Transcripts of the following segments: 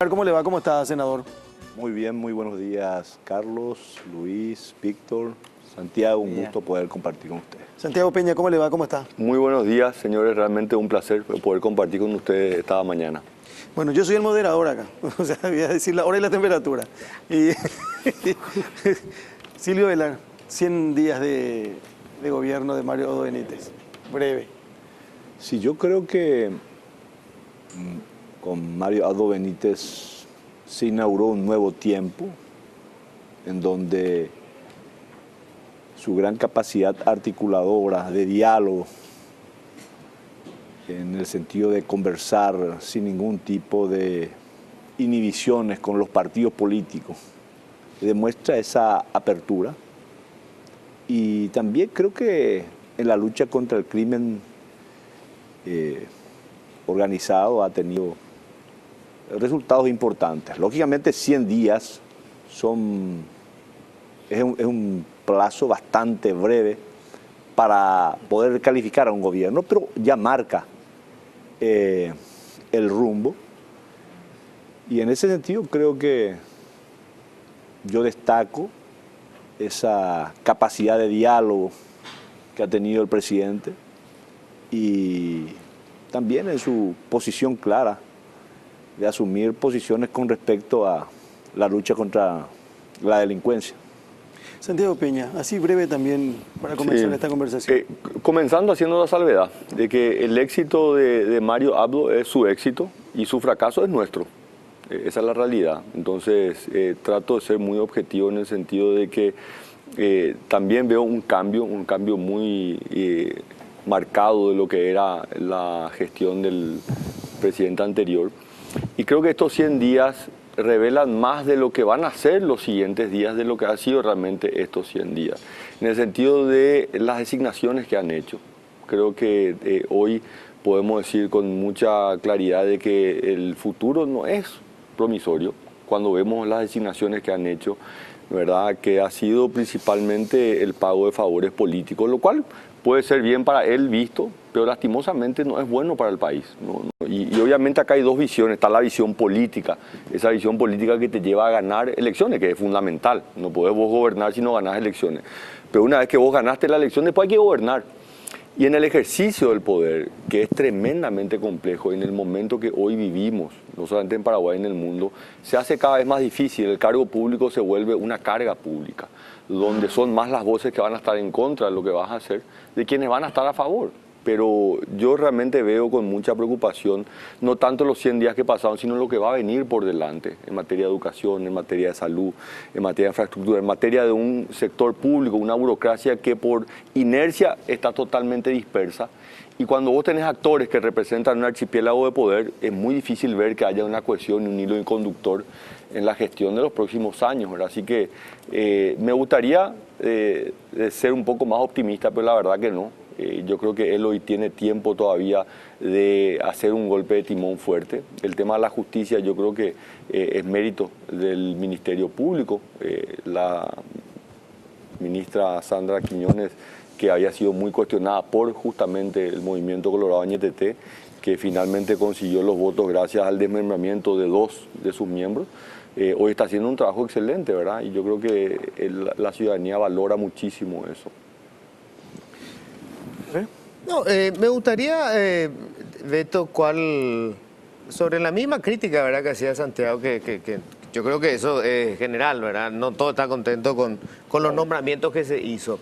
¿Cómo le va? ¿Cómo está, senador? Muy bien, muy buenos días, Carlos, Luis, Víctor, Santiago, un gusto poder compartir con ustedes. Santiago Peña, ¿cómo le va? ¿Cómo está? Muy buenos días, señores. Realmente un placer poder compartir con ustedes esta mañana. Bueno, yo soy el moderador acá, o sea, voy a decir la hora y la temperatura. Y Silvio Velar, 100 días de gobierno de Mario Abdo Benítez, breve. Sí, yo creo que con Mario Abdo Benítez se inauguró un nuevo tiempo en donde su gran capacidad articuladora de diálogo, en el sentido de conversar sin ningún tipo de inhibiciones con los partidos políticos, demuestra esa apertura. Y también creo que en la lucha contra el crimen organizado ha tenido resultados importantes. Lógicamente 100 días es un plazo bastante breve para poder calificar a un gobierno, pero ya marca el rumbo. Y en ese sentido creo que yo destaco esa capacidad de diálogo que ha tenido el presidente y también en su posición clara de asumir posiciones con respecto a la lucha contra la delincuencia. Santiago Peña, así breve también para comenzar esta conversación. Comenzando haciendo la salvedad de que el éxito de Mario Abdo es su éxito y su fracaso es nuestro. Esa es la realidad. Entonces trato de ser muy objetivo en el sentido de que también veo un cambio muy marcado de lo que era la gestión del presidente anterior. Y creo que estos 100 días revelan más de lo que van a ser los siguientes días de lo que ha sido realmente estos 100 días. En el sentido de las designaciones que han hecho. Creo que hoy podemos decir con mucha claridad de que el futuro no es promisorio. Cuando vemos las designaciones que han hecho, ¿verdad? Que ha sido principalmente el pago de favores políticos, lo cual puede ser bien para él visto, pero lastimosamente no es bueno para el país. Y obviamente acá hay dos visiones. Está la visión política, esa visión política que te lleva a ganar elecciones, que es fundamental. No podés vos gobernar si no ganás elecciones. Pero una vez que vos ganaste la elección, después hay que gobernar. Y en el ejercicio del poder, que es tremendamente complejo, en el momento que hoy vivimos, no solamente en Paraguay, en el mundo, se hace cada vez más difícil. El cargo público se vuelve una carga pública, donde son más las voces que van a estar en contra de lo que vas a hacer, de quienes van a estar a favor. Pero yo realmente veo con mucha preocupación, no tanto los 100 días que pasaron, sino lo que va a venir por delante, en materia de educación, en materia de salud, en materia de infraestructura, en materia de un sector público, una burocracia que por inercia está totalmente dispersa. Y cuando vos tenés actores que representan un archipiélago de poder, es muy difícil ver que haya una cohesión y un hilo conductor en la gestión de los próximos años, ¿verdad? Así que me gustaría ser un poco más optimista, pero la verdad que no. Yo creo que él hoy tiene tiempo todavía de hacer un golpe de timón fuerte. El tema de la justicia yo creo que es mérito del Ministerio Público. La ministra Sandra Quiñones, que había sido muy cuestionada por justamente el movimiento Colorado Añetete, que finalmente consiguió los votos gracias al desmembramiento de 2 de sus miembros. Hoy está haciendo un trabajo excelente, ¿verdad? Y yo creo que la ciudadanía valora muchísimo eso. No, me gustaría, Beto, sobre la misma crítica, ¿verdad?, que hacía Santiago, que yo creo que eso es general, ¿verdad? No todo está contento con los nombramientos que se hizo.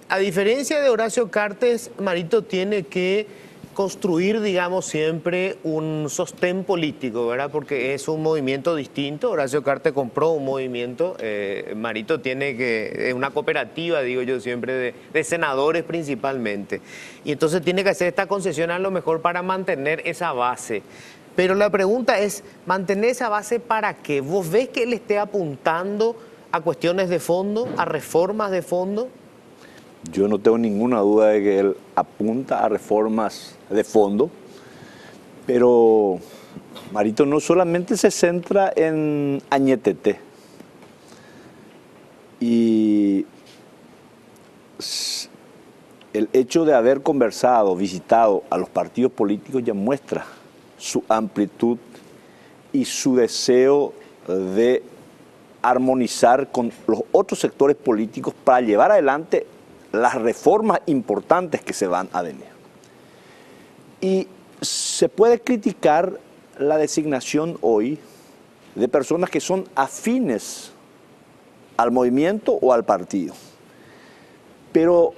A diferencia de Horacio Cartes, Marito tiene que construir, digamos, siempre un sostén político, ¿verdad? Porque es un movimiento distinto. Horacio Cartes compró un movimiento. Marito es una cooperativa, digo yo siempre, de senadores principalmente. Y entonces tiene que hacer esta concesión a lo mejor para mantener esa base. Pero la pregunta es, ¿mantener esa base para qué? ¿Vos ves que él esté apuntando a cuestiones de fondo, a reformas de fondo? Yo no tengo ninguna duda de que él apunta a reformas de fondo, pero Marito no solamente se centra en Añetete. Y el hecho de haber conversado, visitado a los partidos políticos ya muestra su amplitud y su deseo de armonizar con los otros sectores políticos para llevar adelante las reformas importantes que se van a venir. Y se puede criticar la designación hoy de personas que son afines al movimiento o al partido. Pero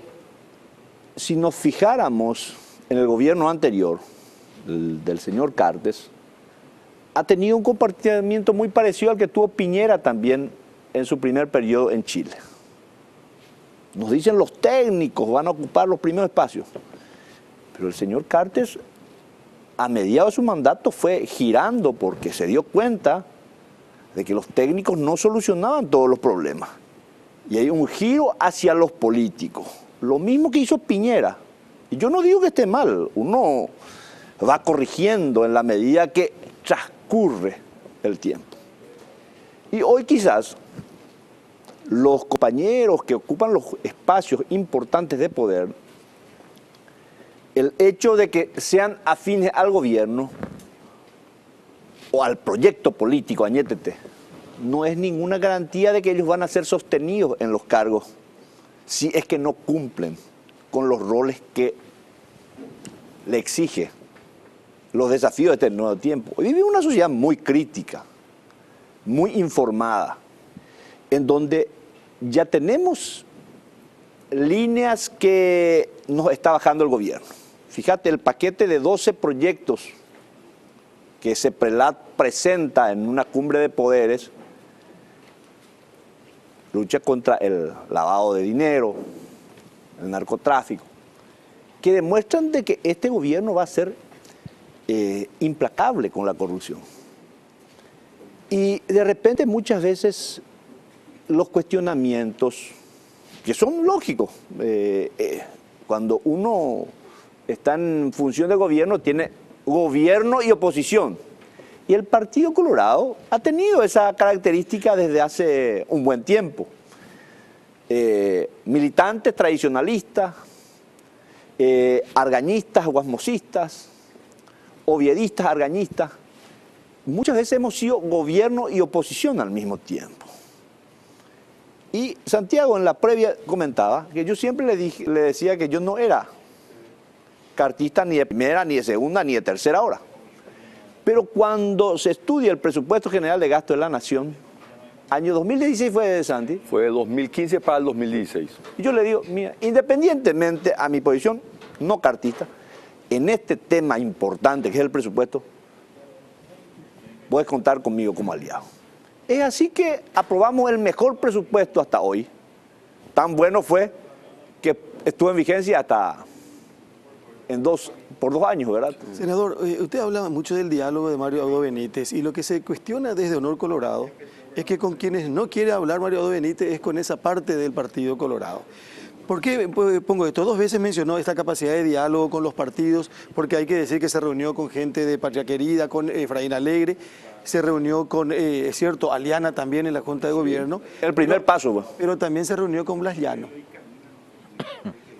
si nos fijáramos en el gobierno anterior, del señor Cartes, ha tenido un comportamiento muy parecido al que tuvo Piñera también en su primer periodo en Chile. Nos dicen los técnicos van a ocupar los primeros espacios, pero el señor Cartes a mediados de su mandato fue girando porque se dio cuenta de que los técnicos no solucionaban todos los problemas. Y hay un giro hacia los políticos. Lo mismo que hizo Piñera. Y yo no digo que esté mal, uno va corrigiendo en la medida que transcurre el tiempo. Y hoy quizás los compañeros que ocupan los espacios importantes de poder, el hecho de que sean afines al gobierno o al proyecto político, añétete, no es ninguna garantía de que ellos van a ser sostenidos en los cargos si es que no cumplen con los roles que le exige los desafíos de este nuevo tiempo. Hoy vivimos una sociedad muy crítica, muy informada, en donde ya tenemos líneas que nos está bajando el gobierno. Fíjate, el paquete de 12 proyectos que se presenta en una cumbre de poderes, lucha contra el lavado de dinero, el narcotráfico, que demuestran de que este gobierno va a ser implacable con la corrupción. Y de repente muchas veces los cuestionamientos, que son lógicos, cuando uno está en función de gobierno, tiene gobierno y oposición. Y el Partido Colorado ha tenido esa característica desde hace un buen tiempo. Militantes tradicionalistas, argañistas, guasmosistas, oviedistas, argañistas. Muchas veces hemos sido gobierno y oposición al mismo tiempo. Y Santiago en la previa comentaba que yo siempre le decía que yo no era cartista ni de primera, ni de segunda, ni de tercera hora. Pero cuando se estudia el presupuesto general de gasto de la Nación, año 2016 fue de Santi. Fue de 2015 para el 2016. Y yo le digo, mira, independientemente a mi posición no cartista, en este tema importante que es el presupuesto, puedes contar conmigo como aliado. Es así que aprobamos el mejor presupuesto hasta hoy. Tan bueno fue que estuvo en vigencia hasta por 2 años, ¿verdad? Senador, usted habla mucho del diálogo de Mario Abdo Benítez y lo que se cuestiona desde Honor Colorado es que con quienes no quiere hablar Mario Abdo Benítez es con esa parte del Partido Colorado. ¿Por qué pongo esto? 2 veces mencionó esta capacidad de diálogo con los partidos, porque hay que decir que se reunió con gente de Patria Querida, con Efraín Alegre, se reunió con, es cierto, Aliana también en la Junta de Gobierno. El primer paso. Pues. Pero también se reunió con Blas Llano.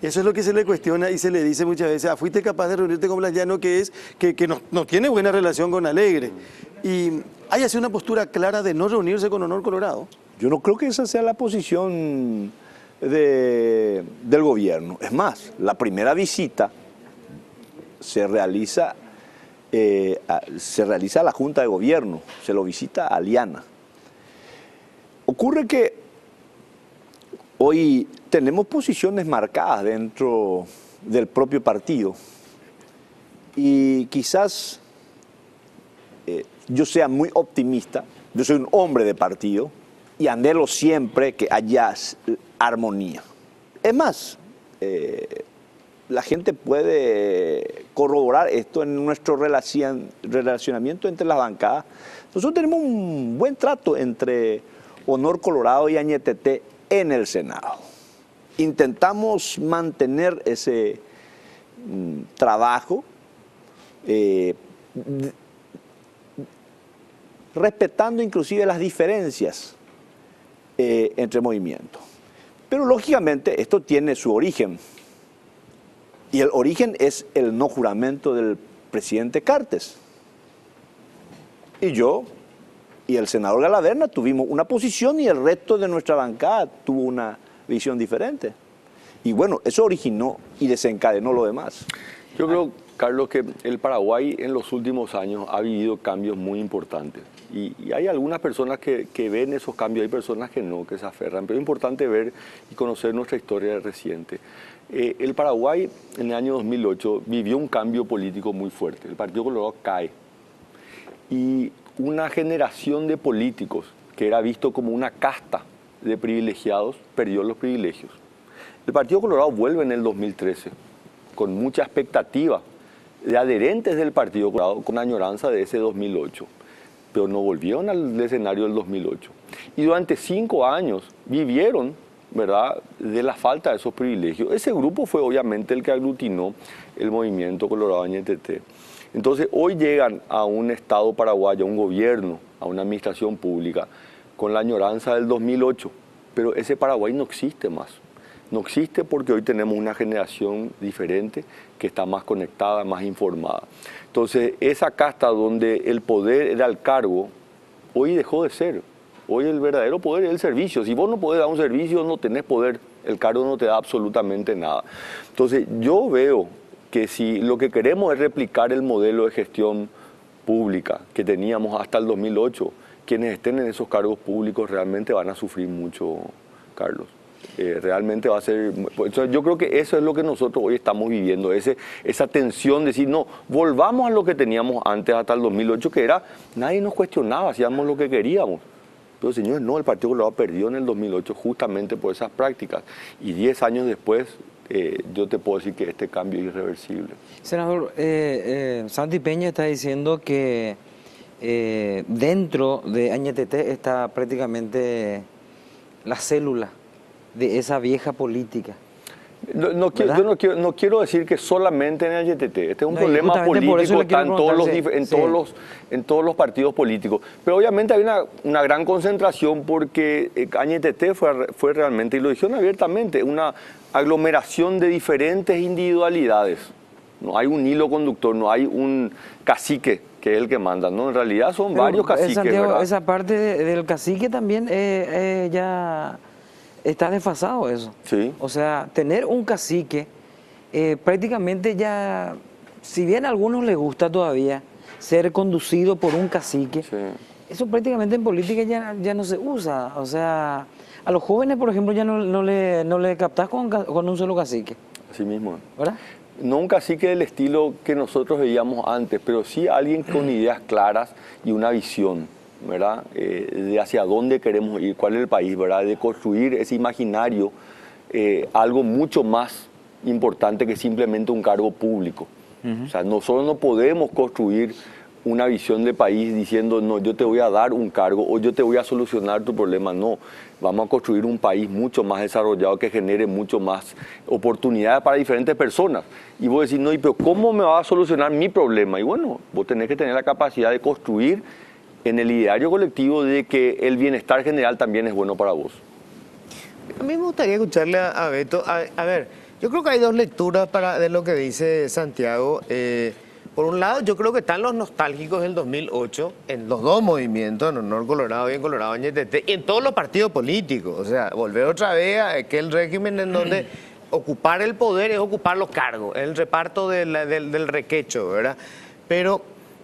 Eso es lo que se le cuestiona y se le dice muchas veces, fuiste capaz de reunirte con Blas Llano, que no tiene buena relación con Alegre. Y hay así una postura clara de no reunirse con Honor Colorado. Yo no creo que esa sea la posición del gobierno. Es más, la primera visita se realiza a la Junta de Gobierno, se lo visita a Aliana. Ocurre que hoy tenemos posiciones marcadas dentro del propio partido y quizás yo sea muy optimista, yo soy un hombre de partido y anhelo siempre que haya armonía. Es más, la gente puede corroborar esto en nuestro relacionamiento entre las bancadas. Nosotros tenemos un buen trato entre Honor Colorado y Añetete en el Senado. Intentamos mantener ese trabajo respetando inclusive las diferencias entre movimientos. Pero lógicamente esto tiene su origen. Y el origen es el no juramento del presidente Cartes. Y yo y el senador Galaverna tuvimos una posición y el resto de nuestra bancada tuvo una visión diferente. Y bueno, eso originó y desencadenó lo demás. Yo creo, Carlos, que el Paraguay en los últimos años ha vivido cambios muy importantes. Y hay algunas personas que ven esos cambios, hay personas que no, que se aferran. Pero es importante ver y conocer nuestra historia reciente. El Paraguay en el año 2008 vivió un cambio político muy fuerte. El Partido Colorado cae. Y una generación de políticos que era visto como una casta de privilegiados perdió los privilegios. El Partido Colorado vuelve en el 2013 con mucha expectativa de adherentes del Partido Colorado, con añoranza de ese 2008, pero no volvieron al escenario del 2008. Y durante 5 años vivieron, ¿verdad?, de la falta de esos privilegios. Ese grupo fue obviamente el que aglutinó el movimiento Colorado NTT. Entonces hoy llegan a un Estado paraguayo, a un gobierno, a una administración pública, con la añoranza del 2008, pero ese Paraguay no existe más. No existe porque hoy tenemos una generación diferente que está más conectada, más informada. Entonces, esa casta donde el poder era el cargo, hoy dejó de ser. Hoy el verdadero poder es el servicio. Si vos no podés dar un servicio, no tenés poder. El cargo no te da absolutamente nada. Entonces, yo veo que si lo que queremos es replicar el modelo de gestión pública que teníamos hasta el 2008, quienes estén en esos cargos públicos realmente van a sufrir mucho, Carlos. Realmente va a ser... Yo creo que eso es lo que nosotros hoy estamos viviendo, esa tensión de decir, no, volvamos a lo que teníamos antes hasta el 2008, que era, nadie nos cuestionaba, hacíamos lo que queríamos. Pero señores, no, el Partido Colorado perdió en el 2008 justamente por esas prácticas. Y 10 años después, yo te puedo decir que este cambio es irreversible. Senador, Santi Peña está diciendo que dentro de NTT está prácticamente la célula de esa vieja política. Yo no quiero decir que solamente en el YTT. Este es un problema político, está en todos los partidos políticos. Pero obviamente hay una gran concentración porque Añetete fue realmente, y lo dijeron abiertamente, una aglomeración de diferentes individualidades. No hay un hilo conductor, no hay un cacique que es el que manda, ¿no? En realidad son varios caciques, Santiago, ¿verdad? esa parte del cacique también ya está desfasado eso. Sí. O sea, tener un cacique prácticamente ya, si bien a algunos les gusta todavía ser conducido por un cacique, Sí. eso prácticamente en política ya no se usa. O sea, a los jóvenes, por ejemplo, ya no le captás con un solo cacique, Así mismo. ¿verdad? No un cacique del estilo que nosotros veíamos antes, pero sí alguien con ideas claras y una visión, ¿verdad? De hacia dónde queremos ir, cuál es el país, ¿verdad? De construir ese imaginario, algo mucho más importante que simplemente un cargo público. O sea, nosotros no podemos construir una visión de país diciendo, no, yo te voy a dar un cargo o yo te voy a solucionar tu problema. No, vamos a construir un país mucho más desarrollado que genere mucho más oportunidades para diferentes personas. Y vos decís, no, pero ¿cómo me va a solucionar mi problema? Y bueno, vos tenés que tener la capacidad de construir en el ideario colectivo de que el bienestar general también es bueno para vos. A mí me gustaría escucharle a Beto. A ver, yo creo que hay dos lecturas de lo que dice Santiago. Por un lado, yo creo que están los nostálgicos del 2008 en los dos movimientos, en Honor Colorado y en Colorado NTT, y en todos los partidos políticos. O sea, volver otra vez a aquel régimen en donde ocupar el poder es ocupar los cargos, el reparto del requecho, ¿verdad? Pero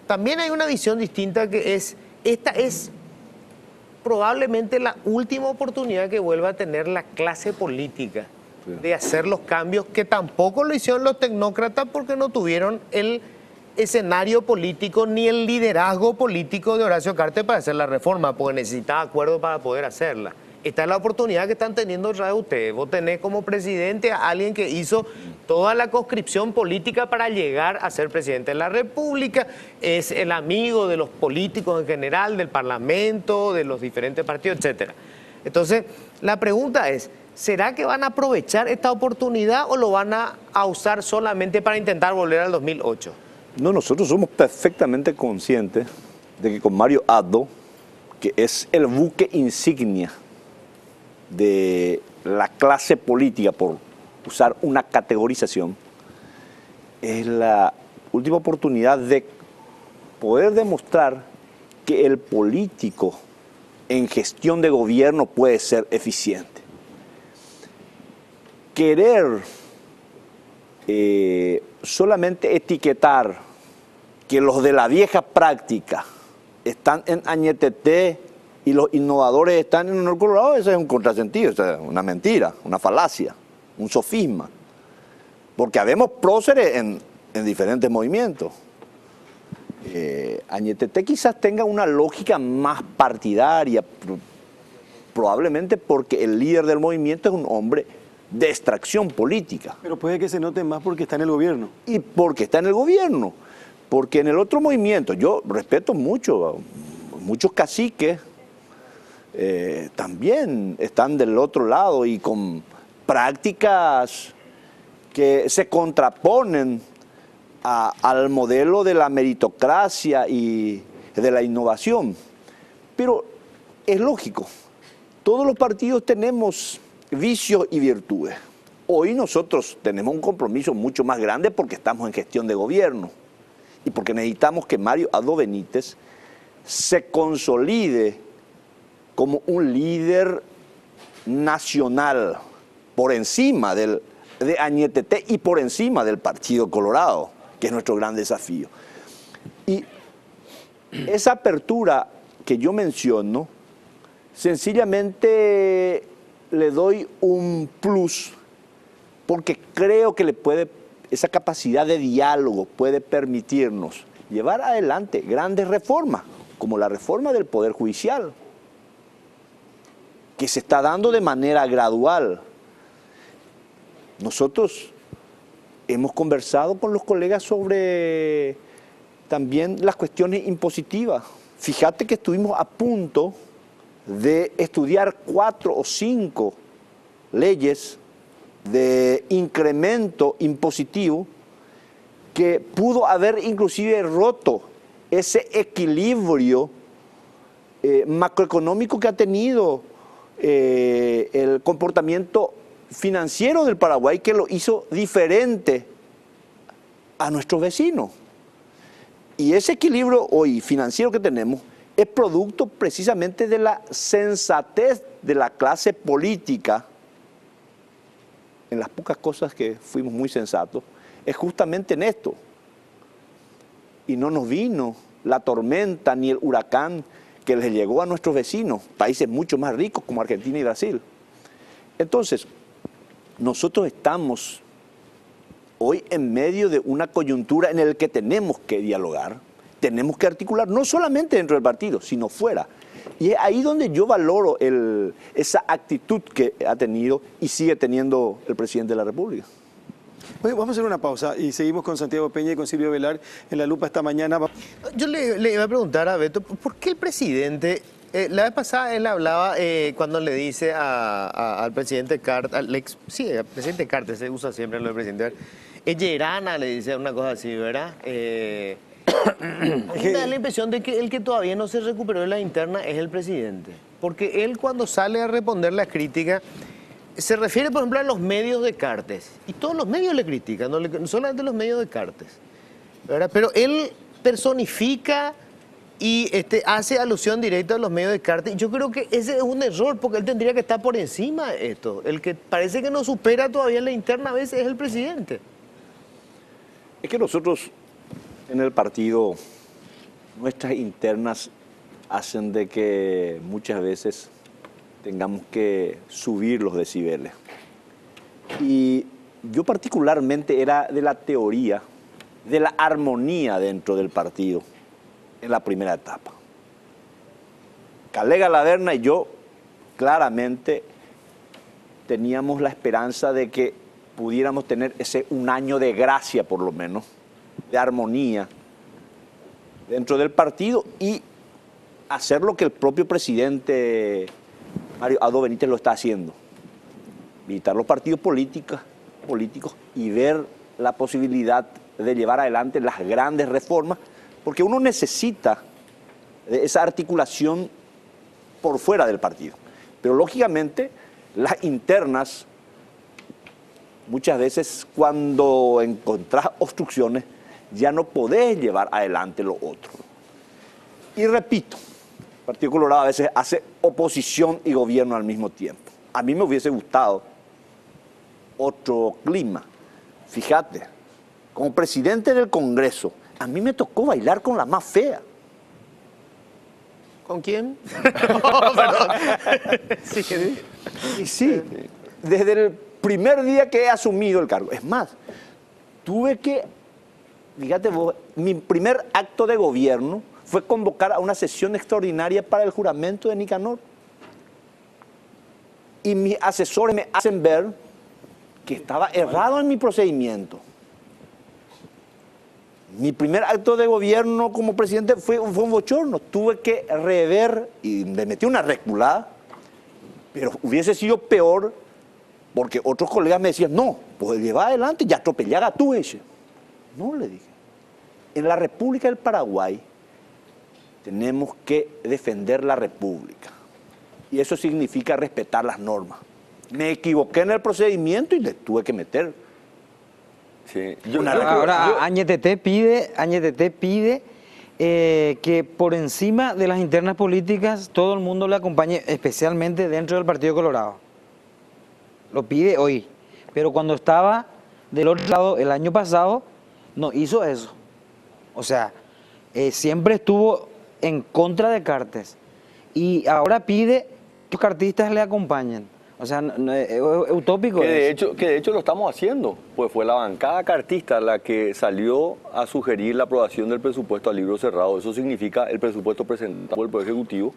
también hay una visión distinta que esta es probablemente la última oportunidad que vuelva a tener la clase política de hacer los cambios que tampoco lo hicieron los tecnócratas porque no tuvieron el escenario político ni el liderazgo político de Horacio Cartes para hacer la reforma, porque necesitaba acuerdo para poder hacerla. Esta es la oportunidad que están teniendo otra vez ustedes. Vos tenés como presidente a alguien que hizo toda la conscripción política para llegar a ser presidente de la República, es el amigo de los políticos en general, del Parlamento, de los diferentes partidos, etc. Entonces, la pregunta es, ¿será que van a aprovechar esta oportunidad o lo van a usar solamente para intentar volver al 2008? No, nosotros somos perfectamente conscientes de que con Mario Abdo, que es el buque insignia de la clase política, por usar una categorización, es la última oportunidad de poder demostrar que el político en gestión de gobierno puede ser eficiente. Querer solamente etiquetar que los de la vieja práctica están en Añetete y los innovadores están en Honor Colorado, eso es un contrasentido, eso es una mentira, una falacia, un sofisma. Porque habemos próceres en diferentes movimientos. Añetete quizás tenga una lógica más partidaria, probablemente porque el líder del movimiento es un hombre de extracción política. Pero puede que se note más porque está en el gobierno. Y porque está en el gobierno. Porque en el otro movimiento, yo respeto mucho, muchos caciques también están del otro lado y con prácticas que se contraponen al modelo de la meritocracia y de la innovación. Pero es lógico, todos los partidos tenemos vicios y virtudes. Hoy nosotros tenemos un compromiso mucho más grande porque estamos en gestión de gobierno y porque necesitamos que Mario Abdo Benítez se consolide como un líder nacional por encima de Añetete y por encima del Partido Colorado, que es nuestro gran desafío. Y esa apertura que yo menciono, sencillamente le doy un plus porque creo que esa capacidad de diálogo puede permitirnos llevar adelante grandes reformas, como la reforma del Poder Judicial, que se está dando de manera gradual. Nosotros hemos conversado con los colegas sobre también las cuestiones impositivas. Fíjate que estuvimos a punto de estudiar 4 o 5 leyes de incremento impositivo que pudo haber inclusive roto ese equilibrio macroeconómico que ha tenido el comportamiento financiero del Paraguay, que lo hizo diferente a nuestros vecinos. Y ese equilibrio hoy financiero que tenemos es producto precisamente de la sensatez de la clase política. En las pocas cosas que fuimos muy sensatos, es justamente en esto. Y no nos vino la tormenta ni el huracán que les llegó a nuestros vecinos, países mucho más ricos como Argentina y Brasil. Entonces, nosotros estamos hoy en medio de una coyuntura en la que tenemos que dialogar, tenemos que articular, no solamente dentro del partido, sino fuera. Y es ahí donde yo valoro esa actitud que ha tenido y sigue teniendo el presidente de la República. Oye, vamos a hacer una pausa y seguimos con Santiago Peña y con Silvio Velar en La Lupa esta mañana. Yo le iba a preguntar a Beto, ¿por qué el presidente, la vez pasada él hablaba cuando le dice al presidente Cartes, al presidente Cartes, se usa siempre lo del presidente, Yerana le dice una cosa así, ¿verdad? A mí me da la impresión de que el que todavía no se recuperó de la interna es el presidente. Porque él cuando sale a responder las críticas, se refiere por ejemplo a los medios de Cartes. Y todos los medios le critican, no solamente los medios de Cartes, ¿verdad? Pero él personifica y hace alusión directa a los medios de Cartes. Y yo creo que ese es un error, porque él tendría que estar por encima de esto. El que parece que no supera todavía la interna a veces es el presidente. Es que nosotros en el partido, nuestras internas hacen de que muchas veces tengamos que subir los decibeles. Y yo particularmente era de la teoría de la armonía dentro del partido en la primera etapa. Calega Laverna y yo claramente teníamos la esperanza de que pudiéramos tener un año de gracia, por lo menos, de armonía dentro del partido y hacer lo que el propio presidente Mario Abdo Benítez lo está haciendo. Visitar los partidos políticos y ver la posibilidad de llevar adelante las grandes reformas, porque uno necesita de esa articulación por fuera del partido. Pero lógicamente las internas, muchas veces cuando encontrás obstrucciones, ya no podés llevar adelante lo otro. Y repito, el Partido Colorado a veces hace oposición y gobierno al mismo tiempo. A mí me hubiese gustado otro clima. Fíjate, como presidente del Congreso, a mí me tocó bailar con la más fea. ¿Con quién? No, perdón. Sí. Y sí, desde el primer día que he asumido el cargo. Es más, tuve que, fíjate vos, mi primer acto de gobierno fue convocar a una sesión extraordinaria para el juramento de Nicanor. Y mis asesores me hacen ver que estaba errado en mi procedimiento. Mi primer acto de gobierno como presidente fue un bochorno. Tuve que rever y me metí una reculada, pero hubiese sido peor porque otros colegas me decían, no, pues lleva adelante y atropellar a tú ese. No, le dije. En la República del Paraguay tenemos que defender la República. Y eso significa respetar las normas. Me equivoqué en el procedimiento y le tuve que meter. Sí. Ahora, Añetete pide que por encima de las internas políticas todo el mundo le acompañe, especialmente dentro del Partido Colorado. Lo pide hoy. Pero cuando estaba del otro lado el año pasado, no hizo eso. O sea, siempre estuvo en contra de Cartes. Y ahora pide que los cartistas le acompañen. O sea, es utópico. Que de hecho lo estamos haciendo, pues fue la bancada cartista la que salió a sugerir la aprobación del presupuesto a libro cerrado. Eso significa el presupuesto presentado por el Poder Ejecutivo,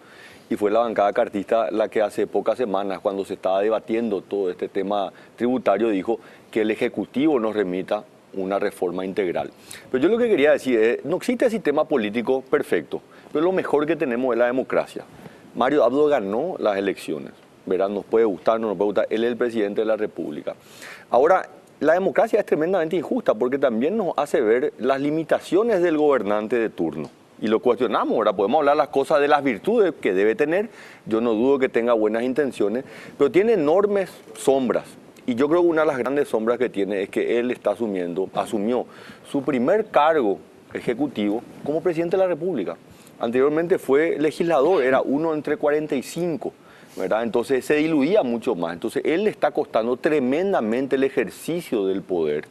y fue la bancada cartista la que hace pocas semanas, cuando se estaba debatiendo todo este tema tributario, dijo que el Ejecutivo nos remita una reforma integral. Pero yo lo que quería decir es, no existe sistema político perfecto, pero lo mejor que tenemos es la democracia. Mario Abdo ganó las elecciones. Verán, nos puede gustar, no nos puede gustar, él es el presidente de la República. Ahora, la democracia es tremendamente injusta porque también nos hace ver las limitaciones del gobernante de turno. Y lo cuestionamos, ahora podemos hablar las cosas de las virtudes que debe tener, yo no dudo que tenga buenas intenciones, pero tiene enormes sombras. Y yo creo que una de las grandes sombras que tiene es que él asumió su primer cargo ejecutivo como presidente de la República. Anteriormente fue legislador, era uno entre 45. ¿Verdad? Entonces se diluía mucho más. Entonces él le está costando tremendamente el ejercicio del poder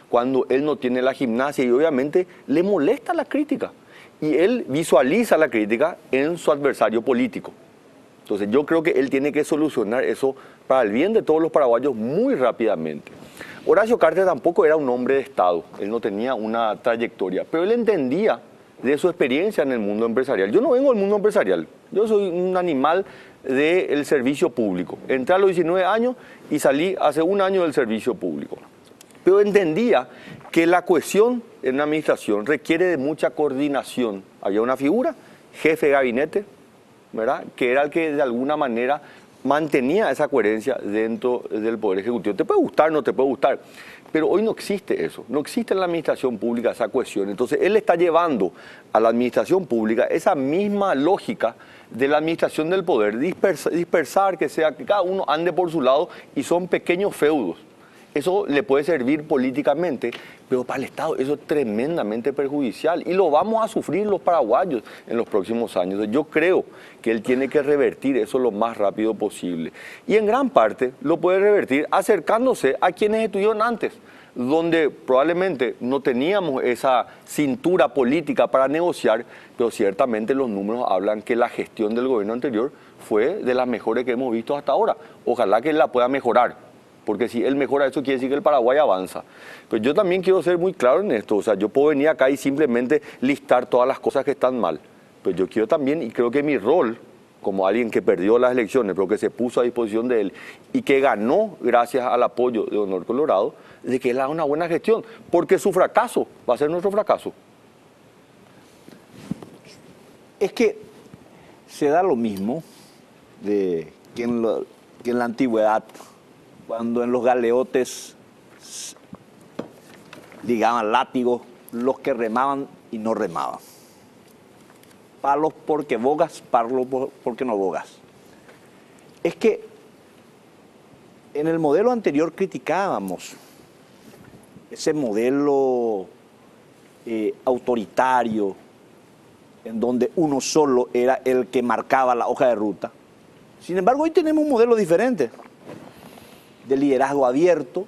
cuando él no tiene la gimnasia, y obviamente le molesta la crítica. Y él visualiza la crítica en su adversario político. Entonces yo creo que él tiene que solucionar eso para el bien de todos los paraguayos muy rápidamente. Horacio Cartes tampoco era un hombre de Estado, él no tenía una trayectoria, pero él entendía de su experiencia en el mundo empresarial. Yo no vengo del mundo empresarial, yo soy un animal del servicio público. Entré a los 19 años y salí hace un año del servicio público. Pero entendía que la cohesión en una administración requiere de mucha coordinación. Había una figura, jefe de gabinete, ¿verdad?, que era el que de alguna manera mantenía esa coherencia dentro del Poder Ejecutivo. Te puede gustar, no te puede gustar, pero hoy no existe eso, no existe en la administración pública esa cohesión. Entonces él está llevando a la administración pública esa misma lógica de la administración del poder, dispersar, que cada uno ande por su lado, y son pequeños feudos. Eso le puede servir políticamente, pero para el Estado eso es tremendamente perjudicial y lo vamos a sufrir los paraguayos en los próximos años. Yo creo que él tiene que revertir eso lo más rápido posible. Y en gran parte lo puede revertir acercándose a quienes estuvieron antes, donde probablemente no teníamos esa cintura política para negociar, pero ciertamente los números hablan que la gestión del gobierno anterior fue de las mejores que hemos visto hasta ahora. Ojalá que él la pueda mejorar, porque si él mejora eso quiere decir que el Paraguay avanza. Pero yo también quiero ser muy claro en esto, o sea, yo puedo venir acá y simplemente listar todas las cosas que están mal, pero yo quiero también, y creo que mi rol como alguien que perdió las elecciones, pero que se puso a disposición de él y que ganó gracias al apoyo de Honor Colorado, de que él haga una buena gestión, porque su fracaso va a ser nuestro fracaso. Es que se da lo mismo que en la antigüedad, cuando en los galeotes ligaban látigos los que remaban y no remaban. Palos porque bogas, palos porque no bogas. Es que en el modelo anterior criticábamos ese modelo autoritario, en donde uno solo era el que marcaba la hoja de ruta. Sin embargo, hoy tenemos un modelo diferente, de liderazgo abierto,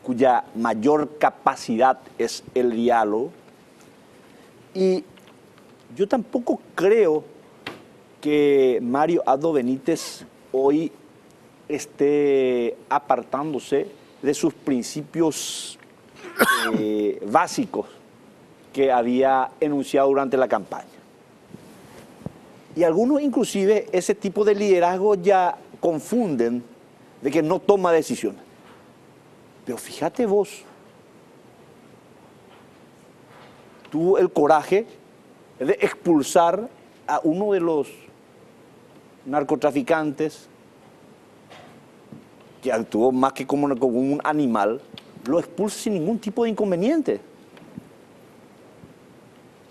cuya mayor capacidad es el diálogo. Y yo tampoco creo que Mario Abdo Benítez hoy esté apartándose de sus principios básicos que había enunciado durante la campaña. Y algunos inclusive ese tipo de liderazgo ya confunden de que no toma decisiones. Pero fíjate vos, tuvo el coraje de expulsar a uno de los narcotraficantes que actuó más que como un animal, lo expulsa sin ningún tipo de inconveniente,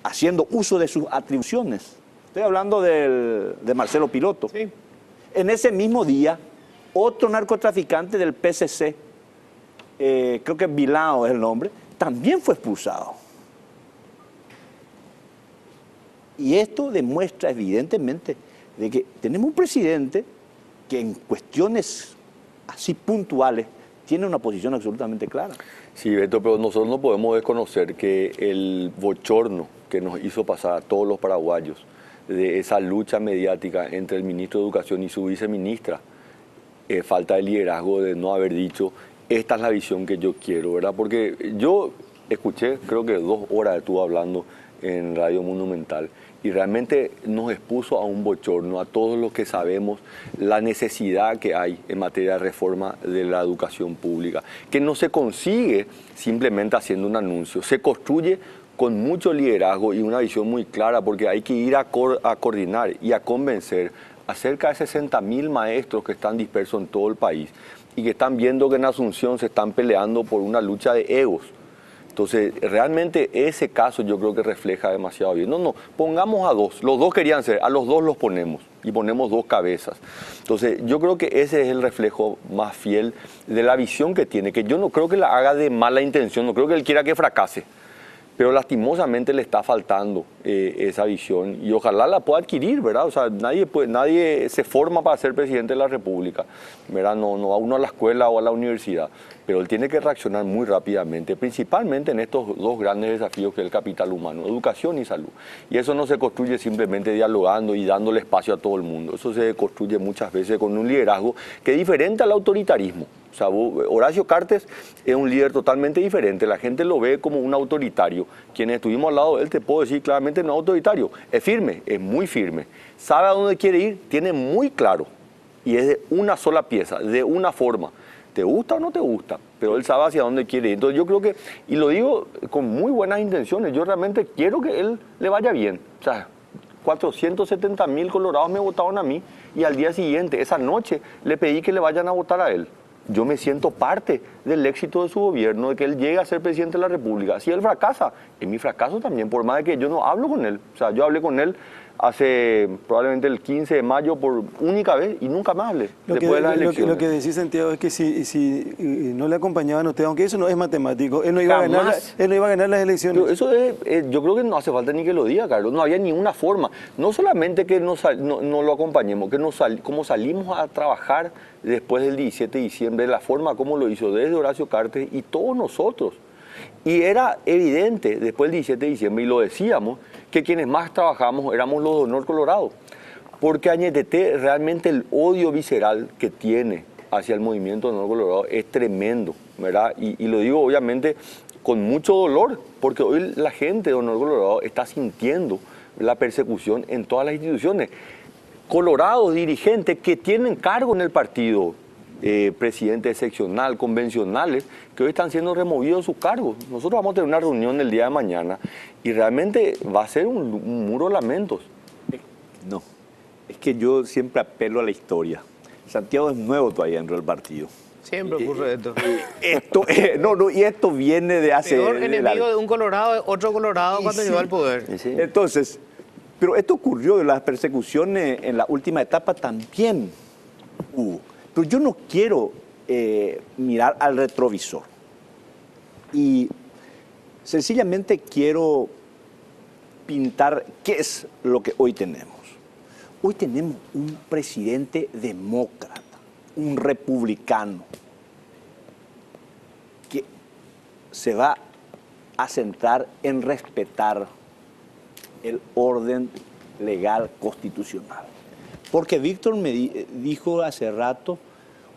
haciendo uso de sus atribuciones. Estoy hablando de Marcelo Piloto. Sí. En ese mismo día, otro narcotraficante del PCC, creo que Bilao es el nombre, también fue expulsado. Y esto demuestra evidentemente de que tenemos un presidente que en cuestiones así puntuales tiene una posición absolutamente clara. Sí, Beto, pero nosotros no podemos desconocer que el bochorno que nos hizo pasar a todos los paraguayos de esa lucha mediática entre el ministro de Educación y su viceministra, falta de liderazgo, de no haber dicho, esta es la visión que yo quiero, ¿verdad? Porque yo escuché, creo que 2 horas estuvo hablando en Radio Monumental y realmente nos expuso a un bochorno, a todos los que sabemos la necesidad que hay en materia de reforma de la educación pública, que no se consigue simplemente haciendo un anuncio, se construye con mucho liderazgo y una visión muy clara, porque hay que ir a coordinar y a convencer a cerca de 60.000 maestros que están dispersos en todo el país y que están viendo que en Asunción se están peleando por una lucha de egos. Entonces, realmente ese caso yo creo que refleja demasiado bien. No, pongamos a 2. Los 2 querían ser, a los 2 los ponemos y ponemos 2 cabezas. Entonces, yo creo que ese es el reflejo más fiel de la visión que tiene, que yo no creo que la haga de mala intención, no creo que él quiera que fracase. Pero lastimosamente le está faltando esa visión y ojalá la pueda adquirir, ¿verdad? O sea, nadie se forma para ser presidente de la República, ¿verdad? No va uno a la escuela o a la universidad, pero él tiene que reaccionar muy rápidamente, principalmente en estos 2 grandes desafíos que es el capital humano, educación y salud. Y eso no se construye simplemente dialogando y dándole espacio a todo el mundo, eso se construye muchas veces con un liderazgo que es diferente al autoritarismo. O sea, Horacio Cartes es un líder totalmente diferente, la gente lo ve como un autoritario. Quienes estuvimos al lado de él, te puedo decir claramente, no es autoritario, es firme, es muy firme. Sabe a dónde quiere ir, tiene muy claro y es de una sola pieza, de una forma. ¿Te gusta o no te gusta? Pero él sabe hacia dónde quiere ir. Entonces yo creo que, y lo digo con muy buenas intenciones, yo realmente quiero que él le vaya bien. O sea, 470.000 colorados me votaron a mí y al día siguiente, esa noche, le pedí que le vayan a votar a él. Yo me siento parte del éxito de su gobierno, de que él llegue a ser presidente de la República. Si él fracasa, es mi fracaso también, por más de que yo no hablo con él. O sea, yo hablé con él hace probablemente el 15 de mayo por única vez y nunca más hablé después de las elecciones. Lo que decís, Santiago, es que si no le acompañaban a usted, aunque eso no es matemático, él no iba a ganar las elecciones. Pero eso es, yo creo que no hace falta ni que lo diga, Carlos. No había ninguna forma. No solamente que no lo acompañemos, que como salimos a trabajar después del 17 de diciembre, de la forma como lo hizo desde Horacio Cartes y todos nosotros. Y era evidente después del 17 de diciembre, y lo decíamos, que quienes más trabajamos éramos los de Honor Colorado. Porque Añetete realmente el odio visceral que tiene hacia el movimiento de Honor Colorado es tremendo, ¿verdad? Y lo digo obviamente con mucho dolor, porque hoy la gente de Honor Colorado está sintiendo la persecución en todas las instituciones. Colorados, dirigentes que tienen cargo en el partido, presidente seccional, convencionales, que hoy están siendo removidos de sus cargos. Nosotros vamos a tener una reunión el día de mañana y realmente va a ser un muro de lamentos. No, es que yo siempre apelo a la historia. Santiago es nuevo todavía dentro del partido. Siempre ocurre esto. Y esto viene de hace... Peor enemigo de un colorado es otro colorado cuando llegó al poder. Sí. Entonces, pero esto ocurrió de las persecuciones en la última etapa también hubo. Pero yo no quiero mirar al retrovisor. Y sencillamente quiero pintar qué es lo que hoy tenemos. Hoy tenemos un presidente demócrata, un republicano, que se va a centrar en respetar el orden legal constitucional. Porque Víctor me dijo hace rato,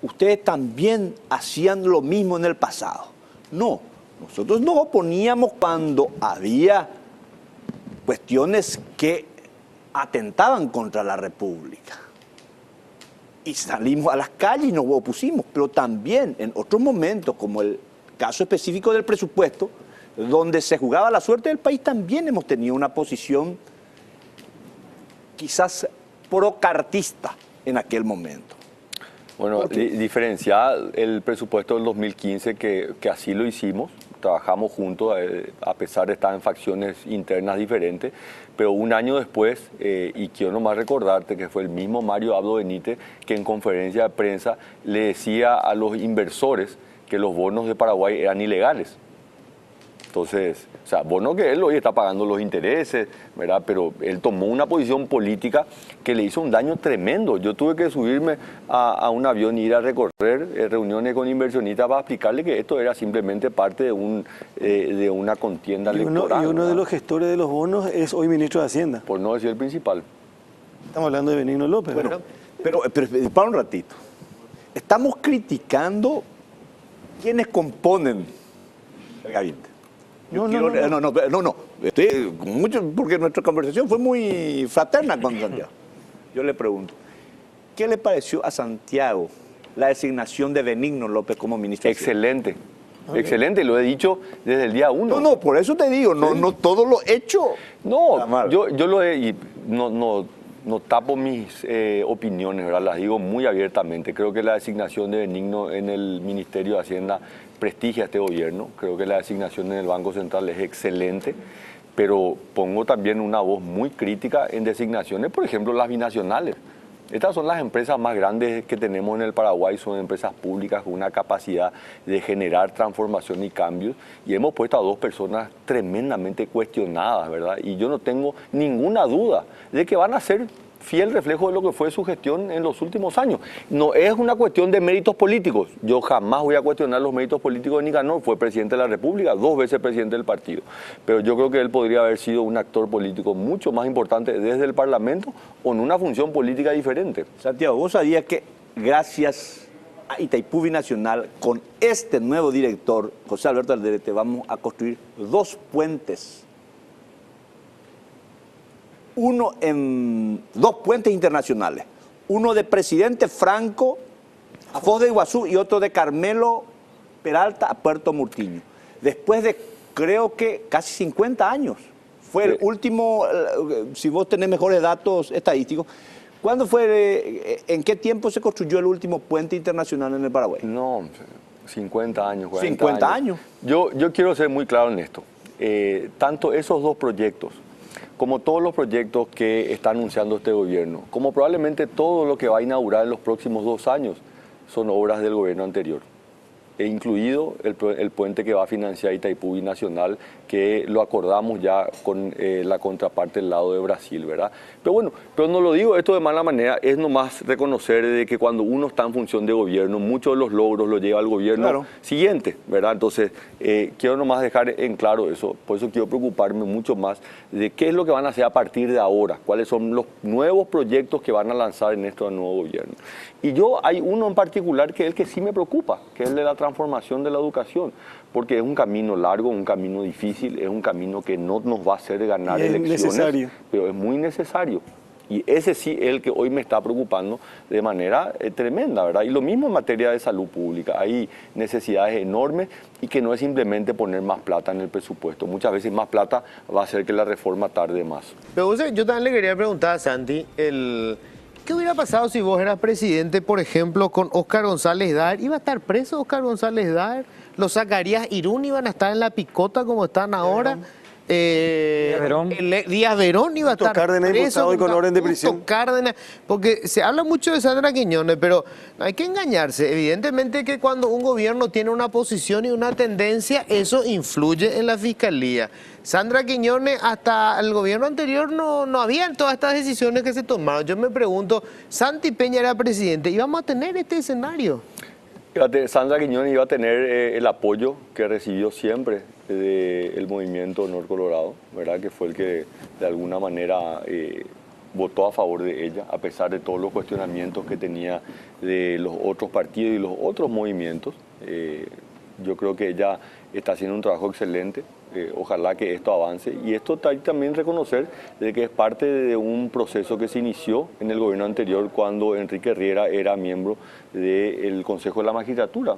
ustedes también hacían lo mismo en el pasado. No, nosotros nos oponíamos cuando había cuestiones que atentaban contra la República. Y salimos a las calles y nos opusimos, pero también en otros momentos, como el caso específico del presupuesto, donde se jugaba la suerte del país, también hemos tenido una posición quizás procartista en aquel momento. Bueno, diferenciar el presupuesto del 2015, que así lo hicimos, trabajamos juntos, a pesar de estar en facciones internas diferentes, pero un año después, y quiero nomás recordarte que fue el mismo Mario Abdo Benítez que en conferencia de prensa le decía a los inversores que los bonos de Paraguay eran ilegales. Entonces, o sea, bono que él hoy está pagando los intereses, ¿verdad? Pero él tomó una posición política que le hizo un daño tremendo. Yo tuve que subirme a un avión y ir a recorrer reuniones con inversionistas para explicarle que esto era simplemente parte de una contienda electoral. Y uno de los gestores de los bonos es hoy ministro de Hacienda. Por no decir el principal. Estamos hablando de Benigno López. Bueno, pero para un ratito. Estamos criticando quienes componen el gabinete. No. Estoy con mucho, porque nuestra conversación fue muy fraterna con Santiago. Yo le pregunto, ¿qué le pareció a Santiago la designación de Benigno López como ministro? Excelente. Excelente, lo he dicho desde el día 1. No, por eso te digo, no todo lo hecho. No, yo lo he, y no tapo mis opiniones, ¿verdad? Las digo muy abiertamente. Creo que la designación de Benigno en el Ministerio de Hacienda prestigia a este gobierno. Creo que la designación en el Banco Central es excelente, pero pongo también una voz muy crítica en designaciones, por ejemplo, las binacionales. Estas son las empresas más grandes que tenemos en el Paraguay, son empresas públicas con una capacidad de generar transformación y cambios, y hemos puesto a dos personas tremendamente cuestionadas, ¿verdad? Y yo no tengo ninguna duda de que van a ser fiel reflejo de lo que fue su gestión en los últimos años. No es una cuestión de méritos políticos. Yo jamás voy a cuestionar los méritos políticos de Nicanor. Fue presidente de la República, 2 veces presidente del partido. Pero yo creo que él podría haber sido un actor político mucho más importante desde el Parlamento o en una función política diferente. Santiago, vos sabías que gracias a Itaipú Binacional, con este nuevo director, José Alberto Alderete, vamos a construir 2 puentes. 2 puentes internacionales. Uno de Presidente Franco a Foz de Iguazú y otro de Carmelo Peralta a Puerto Murtiño. Después de, creo que, casi 50 años. Fue el último, si vos tenés mejores datos estadísticos, ¿cuándo fue, en qué tiempo se construyó el último puente internacional en el Paraguay? No, 50 años, 40 50 años. Yo quiero ser muy claro en esto. Tanto esos 2 proyectos, como todos los proyectos que está anunciando este gobierno, como probablemente todo lo que va a inaugurar en los próximos 2 años, son obras del gobierno anterior. He incluido el puente que va a financiar Itaipú Binacional, que lo acordamos ya con la contraparte del lado de Brasil, ¿verdad? Pero bueno, pero no lo digo esto de mala manera, es nomás reconocer de que cuando uno está en función de gobierno, muchos de los logros los lleva al gobierno siguiente, ¿verdad? Entonces, quiero nomás dejar en claro eso, por eso quiero preocuparme mucho más de qué es lo que van a hacer a partir de ahora, cuáles son los nuevos proyectos que van a lanzar en este nuevo gobierno. Y hay uno en particular que es el que sí me preocupa, que es el de la transformación de la educación, porque es un camino largo, un camino difícil, es un camino que no nos va a hacer ganar elecciones, necesario. Pero es muy necesario. Y ese sí es el que hoy me está preocupando de manera tremenda, ¿verdad? Y lo mismo en materia de salud pública. Hay necesidades enormes y que no es simplemente poner más plata en el presupuesto. Muchas veces más plata va a hacer que la reforma tarde más. Pero yo también le quería preguntar a Santi, ¿qué hubiera pasado si vos eras presidente, por ejemplo, con Óscar González Daer? ¿Iba a estar preso Óscar González Daer? ¿Lo sacarías Irún? ¿Iban a estar en la picota como están ahora? Verón. Díaz Verón iba a Justo estar Cárdenas preso, imputado y con orden de Justo prisión. Cárdenas, porque se habla mucho de Sandra Quiñones, pero no hay que engañarse. Evidentemente que cuando un gobierno tiene una posición y una tendencia, eso influye en la fiscalía. Sandra Quiñones, hasta el gobierno anterior no habían todas estas decisiones que se tomaron. Yo me pregunto, Santi Peña era presidente, ¿íbamos a tener este escenario? Sandra Quiñones iba a tener el apoyo que recibió siempre del movimiento Honor Colorado, ¿verdad? Que fue el que de alguna manera votó a favor de ella, a pesar de todos los cuestionamientos que tenía de los otros partidos y los otros movimientos. Yo creo que ella está haciendo un trabajo excelente. Ojalá que esto avance, y esto hay también reconocer de que es parte de un proceso que se inició en el gobierno anterior cuando Enrique Riera era miembro del Consejo de la Magistratura.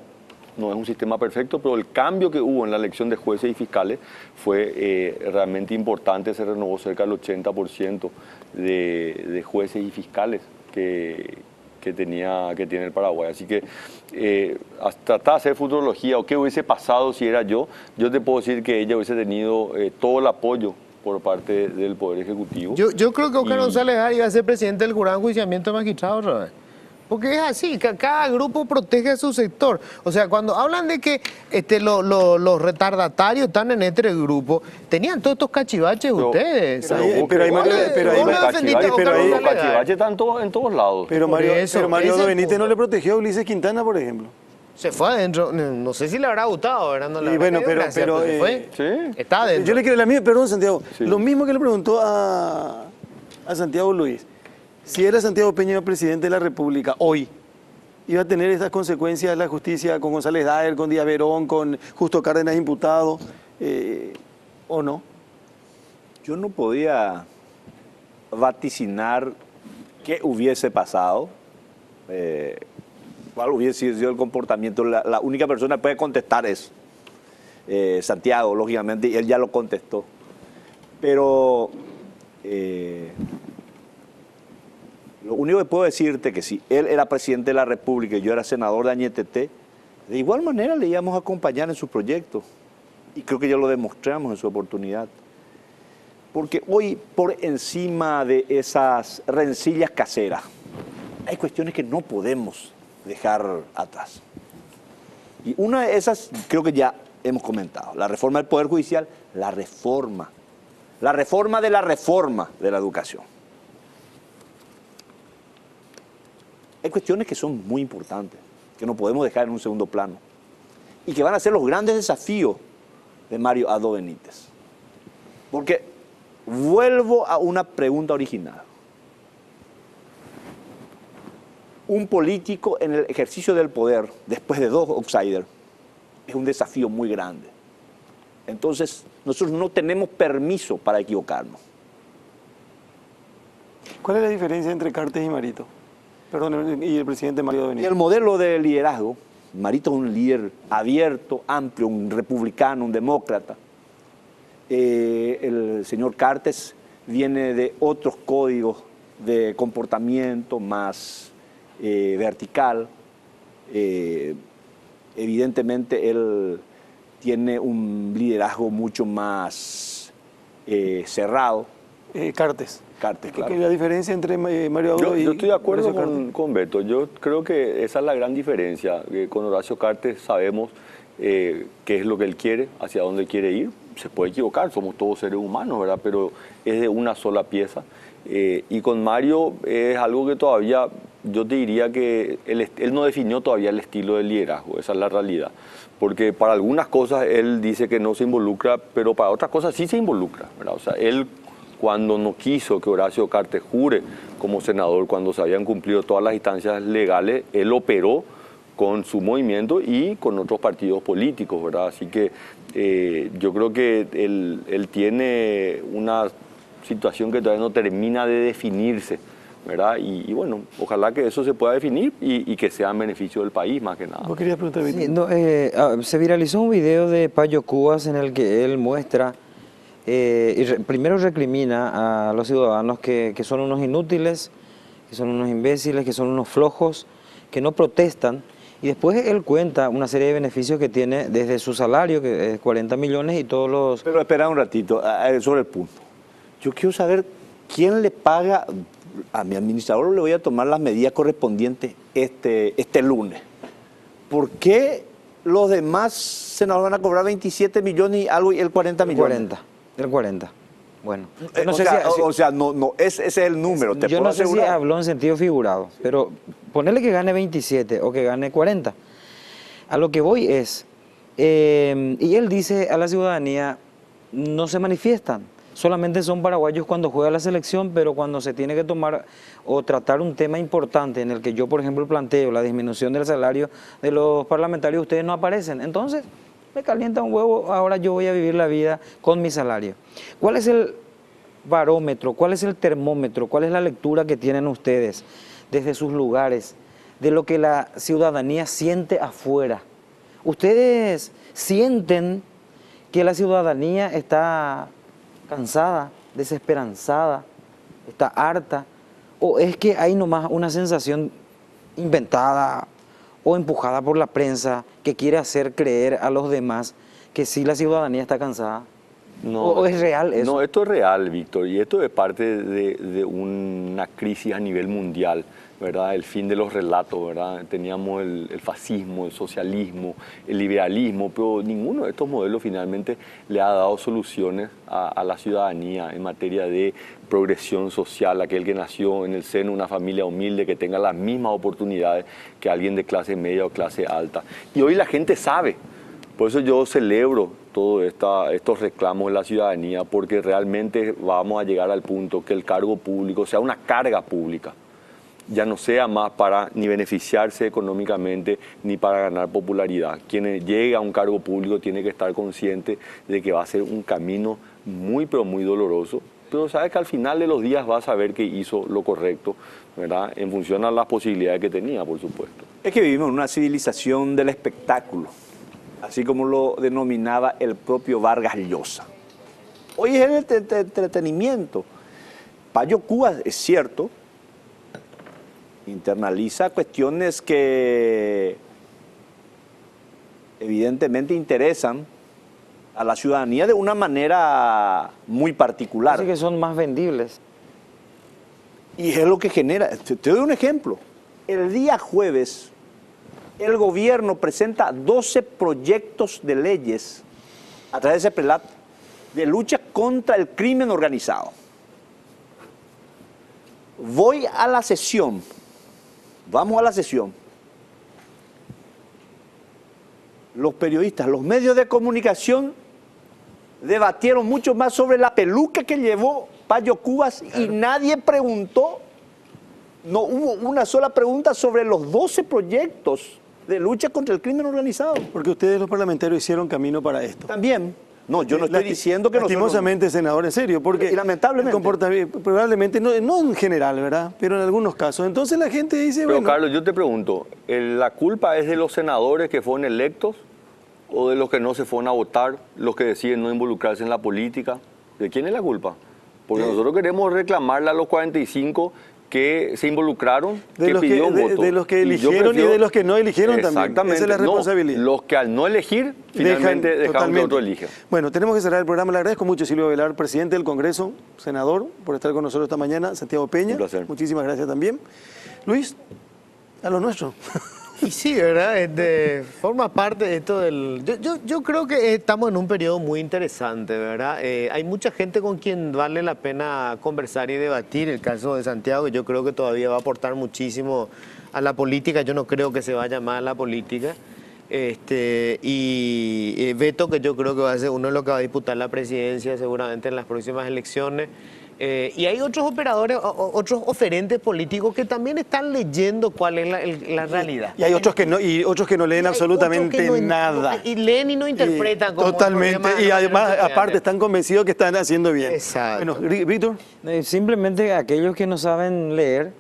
No es un sistema perfecto, pero el cambio que hubo en la elección de jueces y fiscales fue realmente importante. Se renovó cerca del 80% de jueces y fiscales que tiene el Paraguay. Así que tratar de hacer futurología o qué hubiese pasado si era yo te puedo decir que ella hubiese tenido todo el apoyo por parte del Poder Ejecutivo. Yo creo que Oscar González Ar iba a ser presidente del Jurado de Enjuiciamiento de Magistrados otra vez. Porque es así, cada grupo protege a su sector. O sea, cuando hablan de que los retardatarios están en este grupo, tenían todos estos cachivaches ustedes. Pero ahí, Mario, los cachivaches están en todos lados. Pero Por Mario eso, Mario ese Benítez punto. no le protegió a Ulises Quintana, por ejemplo. Se fue adentro. No sé si le habrá gustado, ¿verdad? No le Y habrá bueno, caído pero- gracia, pero, se fue. sí. Está adentro. Yo le quiero la misma, perdón, Santiago. Sí. Lo mismo que le preguntó a Santiago Luis. Si era Santiago Peña presidente de la República hoy, iba a tener estas consecuencias de la justicia con González Daer, con Díaz Verón, con Justo Cárdenas imputado, ¿o no? Yo no podía vaticinar qué hubiese pasado, cuál hubiese sido el comportamiento. La única persona que puede contestar es Santiago, lógicamente, y él ya lo contestó. Pero lo único que puedo decirte es que si él era presidente de la República y yo era senador de Añetete, de igual manera le íbamos a acompañar en su proyecto. Y creo que ya lo demostramos en su oportunidad. Porque hoy, por encima de esas rencillas caseras, hay cuestiones que no podemos dejar atrás. Y una de esas, creo que ya hemos comentado, la reforma del Poder Judicial, la reforma de la reforma de la educación. Hay cuestiones que son muy importantes, que no podemos dejar en un segundo plano, y que van a ser los grandes desafíos de Mario Abdo Benítez. Porque vuelvo a una pregunta original. Un político en el ejercicio del poder, después de 2 outsiders, es un desafío muy grande. Entonces, nosotros no tenemos permiso para equivocarnos. ¿Cuál es la diferencia entre Cartes y Marito? Perdón, y el presidente Mario Y Benítez. el modelo de liderazgo, Marito es un líder abierto, amplio, un republicano, un demócrata. El señor Cartes viene de otros códigos de comportamiento más vertical. Evidentemente él tiene un liderazgo mucho más cerrado. Cartes. Cartes, claro. La diferencia entre Mario Abdo y Yo estoy de acuerdo Horacio Cartes. con Beto. Yo creo que esa es la gran diferencia. Con Horacio Cartes sabemos qué es lo que él quiere, hacia dónde quiere ir. Se puede equivocar, somos todos seres humanos, ¿verdad? Pero es de una sola pieza. Y con Mario es algo que todavía, yo te diría que él no definió todavía el estilo de liderazgo, esa es la realidad. Porque para algunas cosas él dice que no se involucra, pero para otras cosas sí se involucra, ¿verdad? O sea, él cuando no quiso que Horacio Cartes jure como senador, cuando se habían cumplido todas las instancias legales, él operó con su movimiento y con otros partidos políticos, ¿verdad? Así que yo creo que él tiene una situación que todavía no termina de definirse, ¿verdad? Y bueno, ojalá que eso se pueda definir y que sea en beneficio del país, más que nada. ¿Vos querías preguntar, Víctor? Sí, no, se viralizó un video de Payo Cubas en el que él muestra, primero recrimina a los ciudadanos que son unos inútiles, que son unos imbéciles, que son unos flojos, que no protestan, Y después él cuenta una serie de beneficios que tiene desde su salario, que es 40 millones y todos los... Pero espera un ratito, sobre el punto. Yo quiero saber quién le paga, a mi administrador le voy a tomar las medidas correspondientes este lunes. ¿Por qué los demás senadores van a cobrar 27 millones y algo y él 40 millones? El 40. Bueno, ese es el número. Yo no sé si habló en sentido figurado, pero ponerle que gane 27 o que gane 40. A lo que voy es, y él dice a la ciudadanía, no se manifiestan, solamente son paraguayos cuando juega la selección, pero cuando se tiene que tomar o tratar un tema importante en el que yo, por ejemplo, planteo la disminución del salario de los parlamentarios, ustedes no aparecen. Entonces, me calienta un huevo, ahora yo voy a vivir la vida con mi salario. ¿Cuál es el barómetro, cuál es el termómetro, cuál es la lectura que tienen ustedes desde sus lugares de lo que la ciudadanía siente afuera? ¿Ustedes sienten que la ciudadanía está cansada, desesperanzada, está harta? ¿O es que hay nomás una sensación inventada o empujada por la prensa que quiere hacer creer a los demás que sí la ciudadanía está cansada? No, ¿O es real eso? No, esto es real, Víctor, y esto es parte de una crisis a nivel mundial, ¿verdad? El fin de los relatos, ¿verdad? Teníamos el fascismo, el socialismo, el liberalismo, pero ninguno de estos modelos finalmente le ha dado soluciones a la ciudadanía en materia de progresión social, aquel que nació en el seno de una familia humilde, que tenga las mismas oportunidades que alguien de clase media o clase alta. Y hoy la gente sabe. Por eso yo celebro todos estos reclamos de la ciudadanía, porque realmente vamos a llegar al punto que el cargo público sea una carga pública, ya no sea más para ni beneficiarse económicamente ni para ganar popularidad. Quien llegue a un cargo público tiene que estar consciente de que va a ser un camino muy, pero muy doloroso, pero sabe que al final de los días va a saber que hizo lo correcto, ¿verdad? En función a las posibilidades que tenía, por supuesto. Es que vivimos en una civilización del espectáculo, así como lo denominaba el propio Vargas Llosa. Hoy es el entretenimiento. Payo Cubas, es cierto, internaliza cuestiones que evidentemente interesan a la ciudadanía de una manera muy particular. Así que son más vendibles. Y es lo que genera. Te doy un ejemplo. El día jueves, el gobierno presenta 12 proyectos de leyes a través de CEPRELAT de lucha contra el crimen organizado. Voy a la sesión, vamos a la sesión. Los periodistas, los medios de comunicación debatieron mucho más sobre la peluca que llevó Payo Cubas y nadie preguntó, no hubo una sola pregunta sobre los 12 proyectos de lucha contra el crimen organizado. Porque ustedes los parlamentarios hicieron camino para esto. También. No, yo no estoy diciendo que lastimosamente, senador, en serio, porque y lamentablemente probablemente no en general, ¿verdad? Pero en algunos casos. Entonces la gente dice, pero bueno... Carlos, yo te pregunto, ¿la culpa es de los senadores que fueron electos o de los que no se fueron a votar, los que deciden no involucrarse en la política? ¿De quién es la culpa? Porque nosotros queremos reclamarle a los 45 que se involucraron, de los pidió un voto. De los que eligieron y de los que no eligieron también. Exactamente. Esa es la responsabilidad. Los que al no elegir, finalmente dejaron que otro elija. Bueno, tenemos que cerrar el programa. Le agradezco mucho a Silvio Velar, presidente del Congreso, senador, por estar con nosotros esta mañana. Santiago Peña, Un placer. Muchísimas gracias también. Luis, a lo nuestro. Y sí, ¿verdad? Forma parte de esto del... Yo creo que estamos en un periodo muy interesante, ¿verdad? Hay mucha gente con quien vale la pena conversar y debatir. El caso de Santiago, yo creo que todavía va a aportar muchísimo a la política. Yo no creo que se vaya mal a la política. Y Beto, que yo creo que va a ser uno de los que va a disputar la presidencia seguramente en las próximas elecciones. Y hay otros operadores, otros oferentes políticos que también están leyendo cuál es la realidad. Y hay otros que no leen absolutamente nada. Y leen y no interpretan. Como totalmente. Y además, aparte, están convencidos que están haciendo bien. Exacto. Bueno, Víctor. Simplemente aquellos que no saben leer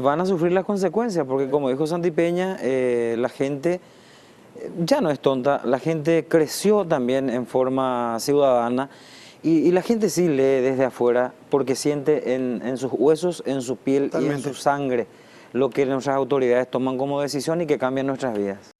van a sufrir las consecuencias, porque como dijo Santi Peña, la gente ya no es tonta, la gente creció también en forma ciudadana. Y la gente sí lee desde afuera porque siente en sus huesos, en su piel y en su sangre lo que nuestras autoridades toman como decisión y que cambian nuestras vidas.